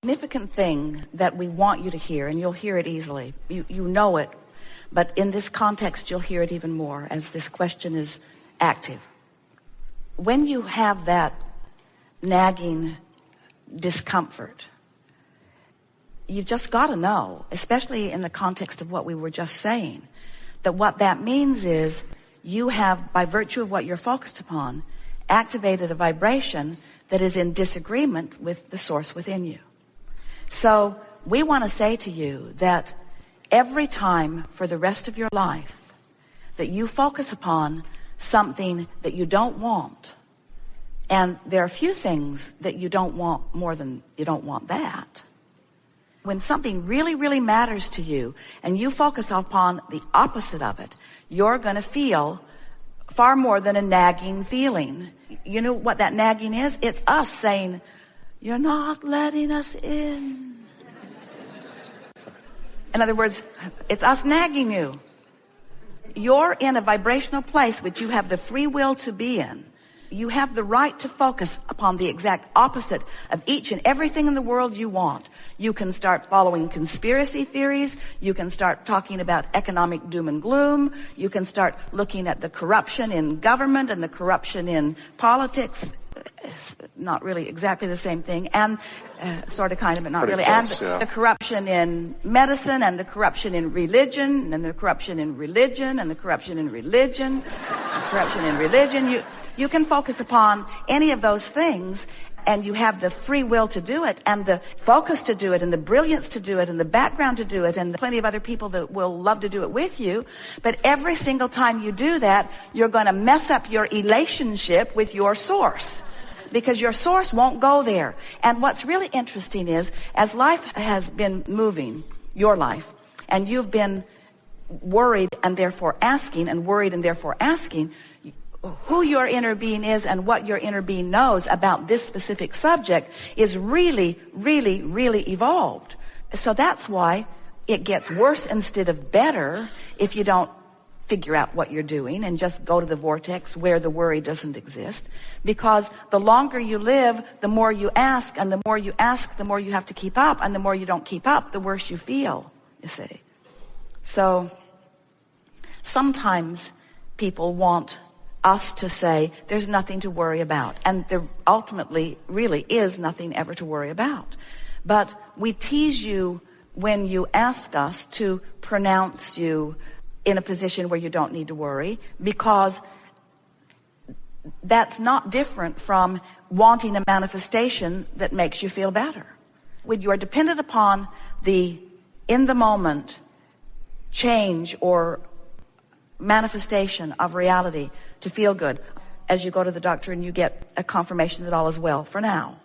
significant thing that we want you to hear, and you'll hear it easily. You know it, but in this context, you'll hear it even more as this question is active. When you have that nagging discomfort, you've just got to know, especially in the context of what we were just saying, that what that means is you have, by virtue of what you're focused upon, activated a vibration that is in disagreement with the source within you. So we want to say to you that every time for the rest of your life that you focus upon something that you don't want, and there are few things that you don't want more than you don't want that. When something really, really matters to you and you focus upon the opposite of it, you're going to feel far more than a nagging feeling. You know what that nagging is? It's us saying, you're not letting us in. In other words, it's us nagging you. You're in a vibrational place which you have the free will to be in. You have the right to focus upon the exact opposite of each and everything in the world you want. You can start following conspiracy theories. You can start talking about economic doom and gloom. You can start looking at the corruption in government and the corruption in politics. It's not really exactly the same thing. And sort of, kind of, but not really. Close, and the corruption in medicine, and the corruption in religion, and the corruption in religion, and the corruption in religion, the corruption in religion. You can focus upon any of those things, and you have the free will to do it, and the focus to do it, and the brilliance to do it, and the background to do it, and plenty of other people that will love to do it with you. But every single time you do that, you're going to mess up your relationship with your source, because your source won't go there. And what's really interesting is, as life has been moving, your life, and you've been worried and therefore asking, and worried and therefore asking, who your inner being is and what your inner being knows about this specific subject is really, really, really evolved. So that's why it gets worse instead of better if you don't figure out what you're doing and just go to the vortex where the worry doesn't exist. Because the longer you live, the more you ask, and the more you ask, the more you have to keep up, and the more you don't keep up, the worse you feel, you see. So sometimes people want us to say there's nothing to worry about, and there ultimately really is nothing ever to worry about. But we tease you when you ask us to pronounce you in a position where you don't need to worry, because that's not different from wanting a manifestation that makes you feel better. When you are dependent upon the in the moment change or manifestation of reality to feel good, as you go to the doctor and you get a confirmation that all is well for now.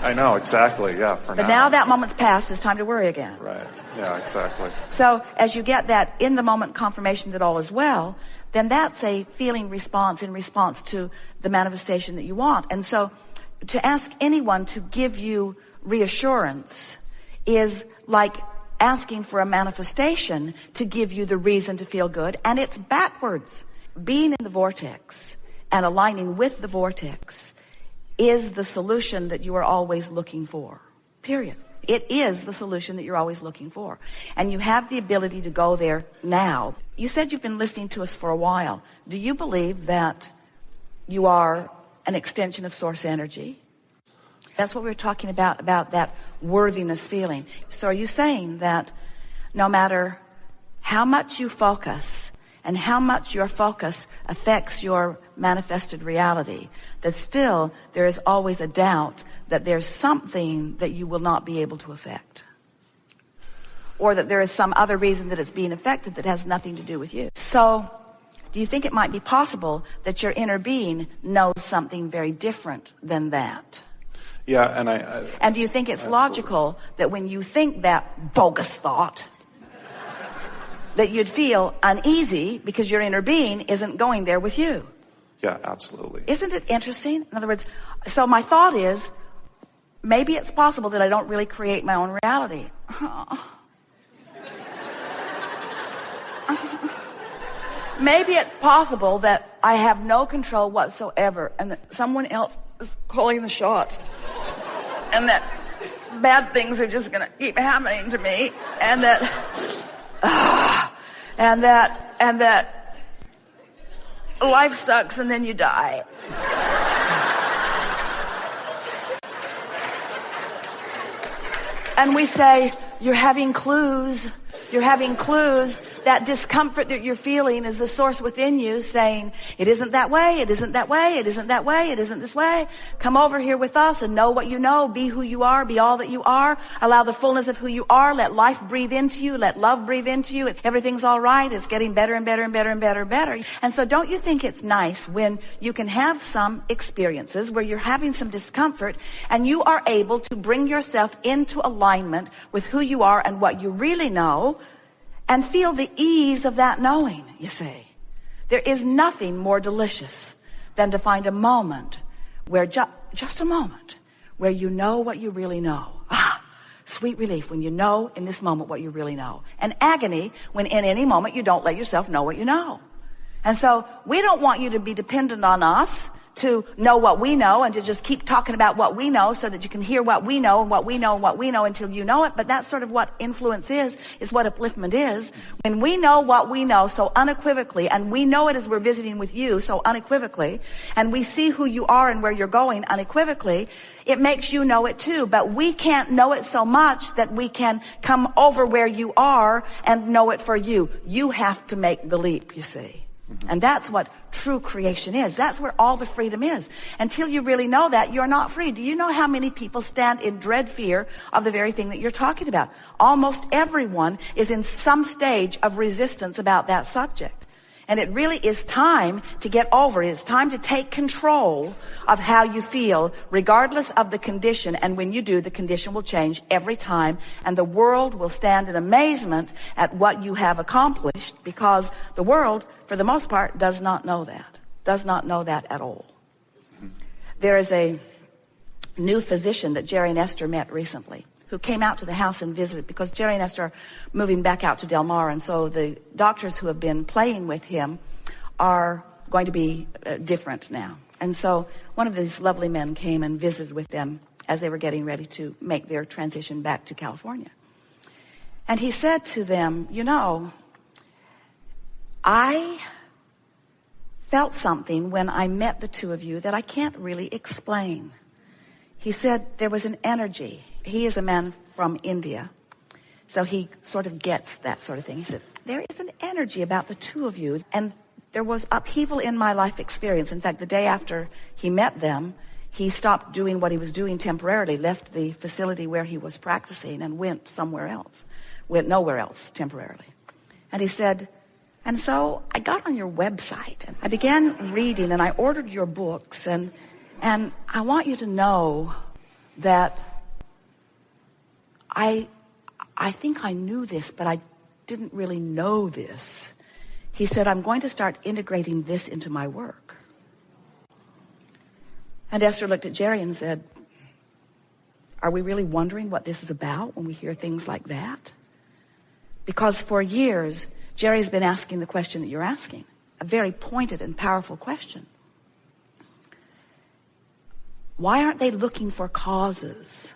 I know, exactly, yeah, for now. But now that moment's passed, it's time to worry again. Right, yeah, exactly. So as you get that in the moment confirmation that all is well, then that's a feeling response in response to the manifestation that you want. And so to ask anyone to give you reassurance is like asking for a manifestation to give you the reason to feel good, and it's backwards. Being in the vortex and aligning with the vortex is the solution that you are always looking for, period. It is the solution that you're always looking for, and you have the ability to go there now. You said you've been listening to us for a while. Do you believe that you are an extension of source energy? That's what we were talking about that worthiness feeling. So are you saying that no matter how much you focus and how much your focus affects your manifested reality, that still there is always a doubt that there's something that you will not be able to affect? Or that there is some other reason that it's being affected that has nothing to do with you? So do you think it might be possible that your inner being knows something very different than that? Yeah, and do you think it's absolutely logical that when you think that bogus thought, that you'd feel uneasy because your inner being isn't going there with you? Yeah, absolutely. Isn't it interesting? In other words, so my thought is, maybe it's possible that I don't really create my own reality. Maybe it's possible that I have no control whatsoever and that someone else is calling the shots. and that bad things are just going to keep happening to me, and that life sucks and then you die. And we say, you're having clues. You're having clues. That discomfort that you're feeling is the source within you saying, it isn't that way, it isn't that way, it isn't that way, it isn't this way. Come over here with us and know what you know. Be who you are, be all that you are. Allow the fullness of who you are. Let life breathe into you. Let love breathe into you. Everything's all right. It's getting better and better and better and better and better. And so don't you think it's nice when you can have some experiences where you're having some discomfort and you are able to bring yourself into alignment with who you are and what you really know, and feel the ease of that knowing, you see. There is nothing more delicious than to find a moment where, just a moment, where you know what you really know. Sweet relief when you know in this moment what you really know. And agony when in any moment you don't let yourself know what you know. And so we don't want you to be dependent on us to know what we know and to just keep talking about what we know so that you can hear what we know and what we know and what we know until you know it. But that's sort of what influence is what upliftment is. When we know what we know so unequivocally, and we know it as we're visiting with you so unequivocally, and we see who you are and where you're going unequivocally, it makes you know it too. But we can't know it so much that we can come over where you are and know it for you. You have to make the leap, you see. And that's what true creation is. That's where all the freedom is. Until you really know that, you're not free. Do you know how many people stand in dread fear of the very thing that you're talking about? Almost everyone is in some stage of resistance about that subject. And it really is time to get over it. It's time to take control of how you feel, regardless of the condition. And when you do, the condition will change every time. And the world will stand in amazement at what you have accomplished, because the world, for the most part, does not know that. Does not know that at all. There is a new physician that Jerry and Esther met recently, who came out to the house and visited, because Jerry and Esther are moving back out to Del Mar. And so the doctors who have been playing with him are going to be different now. And so one of these lovely men came and visited with them as they were getting ready to make their transition back to California. And he said to them, you know, I felt something when I met the two of you that I can't really explain. He said there was an energy. He is a man from India, so he sort of gets that sort of thing. He said, there is an energy about the two of you, and there was upheaval in my life experience. In fact, the day after he met them, he stopped doing what he was doing temporarily, left the facility where he was practicing and went somewhere else, went nowhere else temporarily. And he said, and so I got on your website, and I began reading, and I ordered your books, and I want you to know that I think I knew this, but I didn't really know this. He said, I'm going to start integrating this into my work. And Esther looked at Jerry and said, are we really wondering what this is about when we hear things like that? Because for years, Jerry's been asking the question that you're asking, a very pointed and powerful question. Why aren't they looking for causes?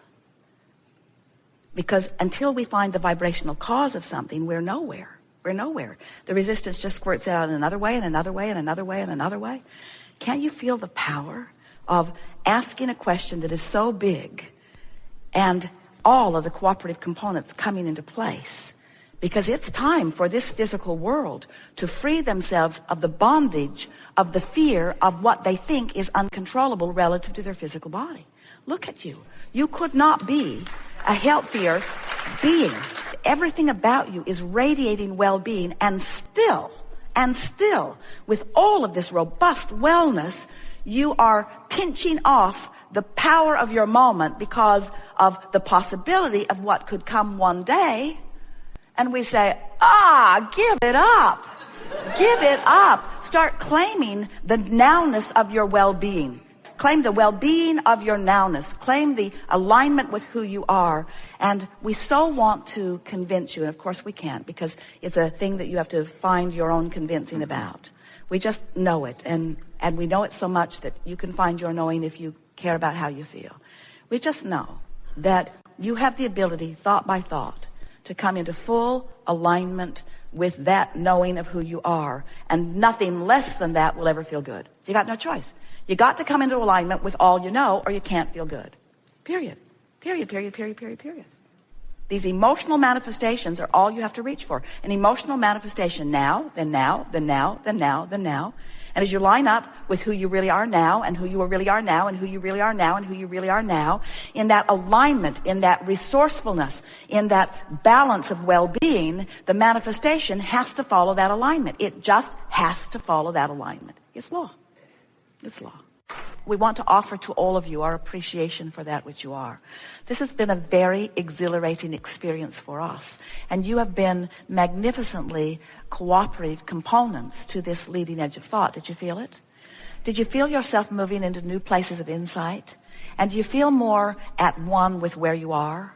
Because until we find the vibrational cause of something, we're nowhere. We're nowhere. The resistance just squirts out in another way and another way and another way and another way. Can't you feel the power of asking a question that is so big and all of the cooperative components coming into place? Because it's time for this physical world to free themselves of the bondage of the fear of what they think is uncontrollable relative to their physical body. Look at you. You could not be a healthier being. Everything about you is radiating well-being, and still, with all of this robust wellness, you are pinching off the power of your moment because of the possibility of what could come one day. And we say, give it up. Give it up. Start claiming the nowness of your well-being. Claim the well-being of your nowness. Claim the alignment with who you are. And we so want to convince you, and of course we can't, because it's a thing that you have to find your own convincing about. We just know it, and we know it so much that you can find your knowing if you care about how you feel. We just know that you have the ability, thought by thought, to come into full alignment with that knowing of who you are. And nothing less than that will ever feel good. You got no choice. You got to come into alignment with all you know, or you can't feel good. Period. Period, period, period, period, period. These emotional manifestations are all you have to reach for. An emotional manifestation now, then now, then now, then now, then now. And as you line up with who you really are now, and who you really are now, and who you really are now, and who you really are now, in that alignment, in that resourcefulness, in that balance of well-being, the manifestation has to follow that alignment. It just has to follow that alignment. It's law. It's law. We want to offer to all of you our appreciation for that which you are. This has been a very exhilarating experience for us. And you have been magnificently cooperative components to this leading edge of thought. Did you feel it? Did you feel yourself moving into new places of insight? And do you feel more at one with where you are?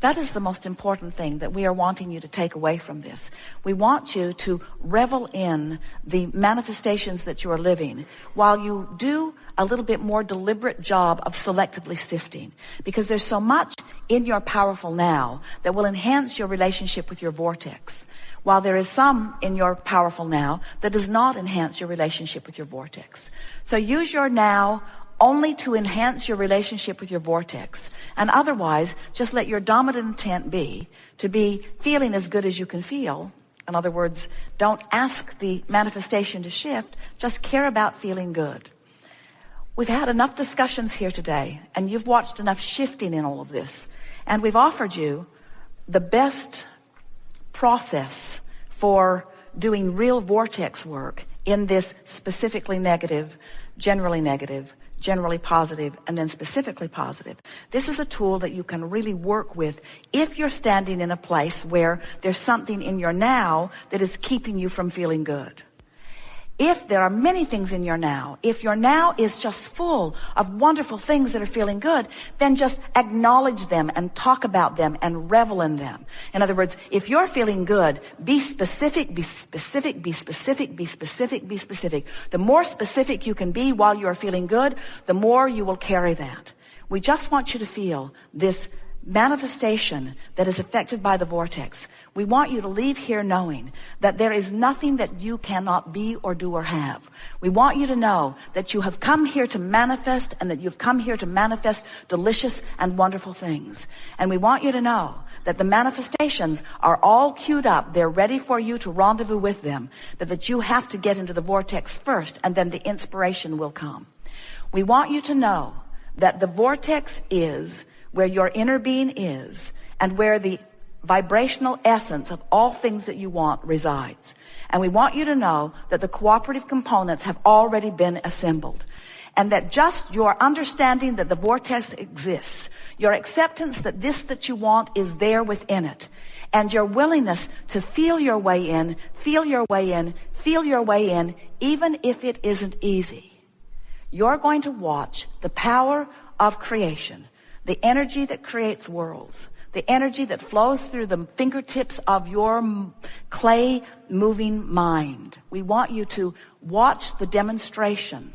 That is the most important thing that we are wanting you to take away from this. We want you to revel in the manifestations that you are living while you do a little bit more deliberate job of selectively sifting. Because there's so much in your powerful now that will enhance your relationship with your vortex, while there is some in your powerful now that does not enhance your relationship with your vortex. So use your now only to enhance your relationship with your vortex. And otherwise, just let your dominant intent be to be feeling as good as you can feel. In other words, don't ask the manifestation to shift. Just care about feeling good. We've had enough discussions here today, and you've watched enough shifting in all of this. And we've offered you the best process for doing real vortex work in this specifically negative, generally positive, and then specifically positive. This is a tool that you can really work with if you're standing in a place where there's something in your now that is keeping you from feeling good. If there are many things in your now, if your now is just full of wonderful things that are feeling good, then just acknowledge them and talk about them and revel in them. In other words, if you're feeling good, be specific, be specific, be specific, be specific, be specific. The more specific you can be while you're feeling good, the more you will carry that. We just want you to feel this manifestation that is affected by the vortex. We want you to leave here knowing that there is nothing that you cannot be or do or have. We want you to know that you have come here to manifest, and that you've come here to manifest delicious and wonderful things. And we want you to know that the manifestations are all queued up. They're ready for you to rendezvous with them, but that you have to get into the vortex first, and then the inspiration will come. We want you to know that the vortex is where your inner being is, and where the vibrational essence of all things that you want resides. And we want you to know that the cooperative components have already been assembled, and that just your understanding that the vortex exists, your acceptance that this that you want is there within it, and your willingness to feel your way in, feel your way in, feel your way in, even if it isn't easy. You're going to watch the power of creation, the energy that creates worlds, the energy that flows through the fingertips of your clay moving mind. We want you to watch the demonstration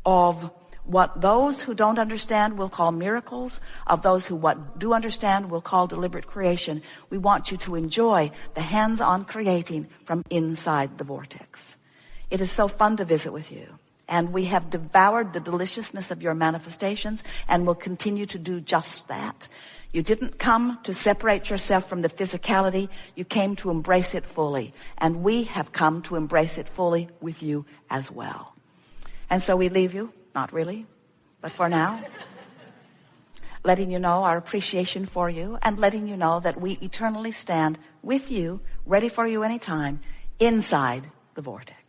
of what those who don't understand will call miracles, of those who do understand will call deliberate creation. We want you to enjoy the hands-on creating from inside the vortex. It is so fun to visit with you. And we have devoured the deliciousness of your manifestations, and will continue to do just that. You didn't come to separate yourself from the physicality. You came to embrace it fully. And we have come to embrace it fully with you as well. And so we leave you, not really, but for now, letting you know our appreciation for you, and letting you know that we eternally stand with you, ready for you anytime, inside the vortex.